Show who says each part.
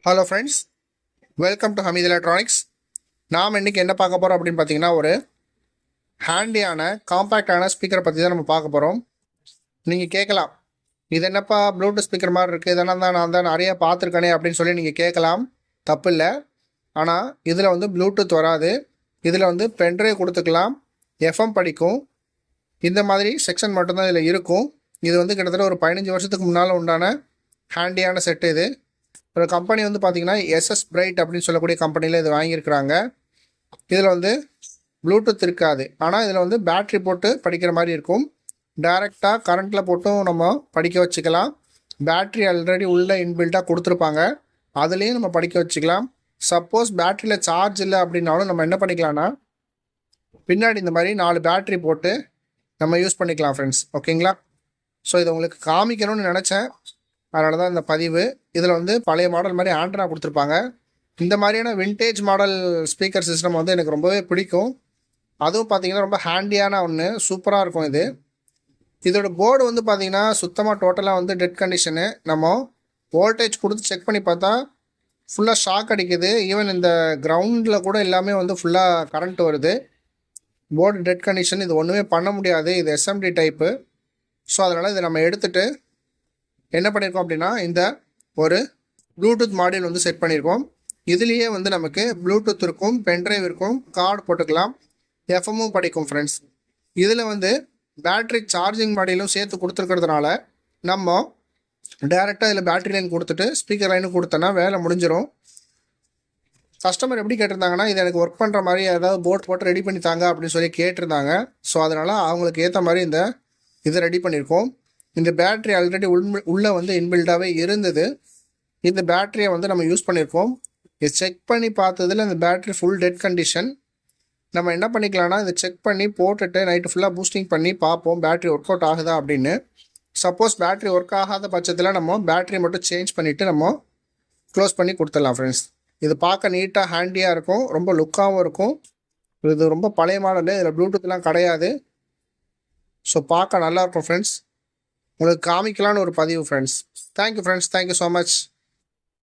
Speaker 1: Hello friends, welcome to Hameed electronics. நாம் இன்றைக்கி என்ன பார்க்க போகிறோம் அப்படின்னு பார்த்தீங்கன்னா, ஒரு ஹேண்டியான காம்பேக்டான ஸ்பீக்கரை பற்றி தான் நம்ம பார்க்க போகிறோம். நீங்கள் கேட்கலாம், இது என்னப்பா ப்ளூடூத் ஸ்பீக்கர் மாதிரி இருக்குது, இதெல்லாம் தான் நான் தான் நிறைய பார்த்துருக்கேனே அப்படின்னு சொல்லி நீங்கள் கேட்கலாம். தப்பு இல்லை. ஆனால் இதில் வந்து ப்ளூடூத் வராது. இதில் வந்து பென்ட்ரைவ் கொடுத்துக்கலாம், எஃப்எம் படிக்கும், இந்த மாதிரி செக்ஷன் மட்டும்தான் இதில் இருக்கும். இது வந்து கிட்டத்தட்ட ஒரு 15 வருஷத்துக்கு முன்னால் உண்டான ஹேண்டியான செட்டு இது. ஒரு கம்பெனி வந்து பார்த்திங்கன்னா எஸ்எஸ் பிரைட் அப்படின்னு சொல்லக்கூடிய கம்பெனியில் இது வாங்கியிருக்கிறாங்க. இதில் வந்து ப்ளூடூத் இருக்காது, ஆனால் இதில் வந்து பேட்ரி போட்டு படிக்கிற மாதிரி இருக்கும். டைரெக்டாக கரண்ட்டில் போட்டும் நம்ம படிக்க வச்சுக்கலாம். பேட்ரி ஆல்ரெடி உள்ளே இன்பில்ட்டாக கொடுத்துருப்பாங்க, அதுலேயும் நம்ம படிக்க வச்சுக்கலாம். சப்போஸ் பேட்ரியில் சார்ஜ் இல்லை அப்படின்னாலும் நம்ம என்ன பண்ணிக்கலாம்னா, பின்னாடி இந்த மாதிரி 4 பேட்ரி போட்டு நம்ம யூஸ் பண்ணிக்கலாம் ஃப்ரெண்ட்ஸ். ஓகேங்களா? ஸோ இதை உங்களுக்கு காமிக்கணும்னு நினச்சேன், அதனால தான் இந்த பதிவு. இதில் வந்து பழைய மாடல் மாதிரி ஆண்டனா கொடுத்துருப்பாங்க. இந்த மாதிரியான விண்டேஜ் மாடல் ஸ்பீக்கர் சிஸ்டம் வந்து எனக்கு ரொம்பவே பிடிக்கும். அதுவும் பார்த்திங்கன்னா ரொம்ப ஹேண்டியான ஒன்று, சூப்பராக இருக்கும் இது. இதோட போர்டு வந்து பார்த்திங்கன்னா சுத்தமாக டோட்டலாக வந்து டெட் கண்டிஷனு. நம்ம வோல்டேஜ் கொடுத்து செக் பண்ணி பார்த்தா ஃபுல்லாக ஷாக் அடிக்குது. ஈவன் இந்த கிரவுண்டில் கூட எல்லாமே வந்து ஃபுல்லாக கரண்ட் வருது. போர்டு டெட் கண்டிஷன், இது ஒன்றுமே பண்ண முடியாது. இது எஸ்எம்டி டைப்பு. ஸோ அதனால் இதை நம்ம எடுத்துகிட்டு என்ன பண்ணியிருக்கோம் அப்படின்னா, இந்த ஒரு ப்ளூடூத் மாடியூல் வந்து செட் பண்ணியிருக்கோம். இதுலேயே வந்து நமக்கு ப்ளூடூத் இருக்கும், பென்ட்ரைவ் இருக்கும், கார்டு போட்டுக்கலாம், எஃப்எம்மும் படிக்கும் ஃப்ரெண்ட்ஸ். இதில் வந்து பேட்ரி சார்ஜிங் மாடியூலும் சேர்த்து கொடுத்துருக்கிறதுனால நம்ம டேரெக்டாக இதில் பேட்ரி லைன் கொடுத்துட்டு ஸ்பீக்கர் லைனும் கொடுத்தோன்னா வேலை முடிஞ்சிடும். கஸ்டமர் எப்படி கேட்டிருந்தாங்கன்னா, இது எனக்கு ஒர்க் பண்ணுற மாதிரி ஏதாவது போர்ட் போட்டு ரெடி பண்ணி தாங்க அப்படின்னு சொல்லி கேட்டிருந்தாங்க. ஸோ அதனால் அவங்களுக்கு ஏற்ற மாதிரி இதை ரெடி பண்ணியிருக்கோம். இந்த பேட்ரி ஆல்ரெடி உள்ளே வந்து இன்பில்டாகவே இருந்தது. இந்த பேட்டரியை வந்து நம்ம யூஸ் பண்ணியிருக்கோம். இது செக் பண்ணி பார்த்ததில் இந்த பேட்ரி ஃபுல் டெட் கண்டிஷன். நம்ம என்ன பண்ணிக்கலாம்னா, இதை செக் பண்ணி போட்டுட்டு நைட்டு ஃபுல்லாக பூஸ்டிங் பண்ணி பார்ப்போம் பேட்ரி ஒர்க் அவுட் ஆகுதா அப்படின்னு. சப்போஸ் பேட்ரி ஒர்க் ஆகாத பட்சத்தில் நம்ம பேட்ரி மட்டும் சேஞ்ச் பண்ணிவிட்டு நம்ம க்ளோஸ் பண்ணி கொடுத்துடலாம் ஃப்ரெண்ட்ஸ். இது பார்க்க நீட்டாக ஹேண்டியாக இருக்கும், ரொம்ப லுக்காகவும் இருக்கும். இது ரொம்ப பழைய மாடலு, இதில் ப்ளூடூத்லாம் கிடையாது. ஸோ பார்க்க நல்லாயிருக்கும் ஃப்ரெண்ட்ஸ். உங்களுக்கு காமிக்கலான்னு ஒரு பதிவு friends. Thank you friends, thank you so much.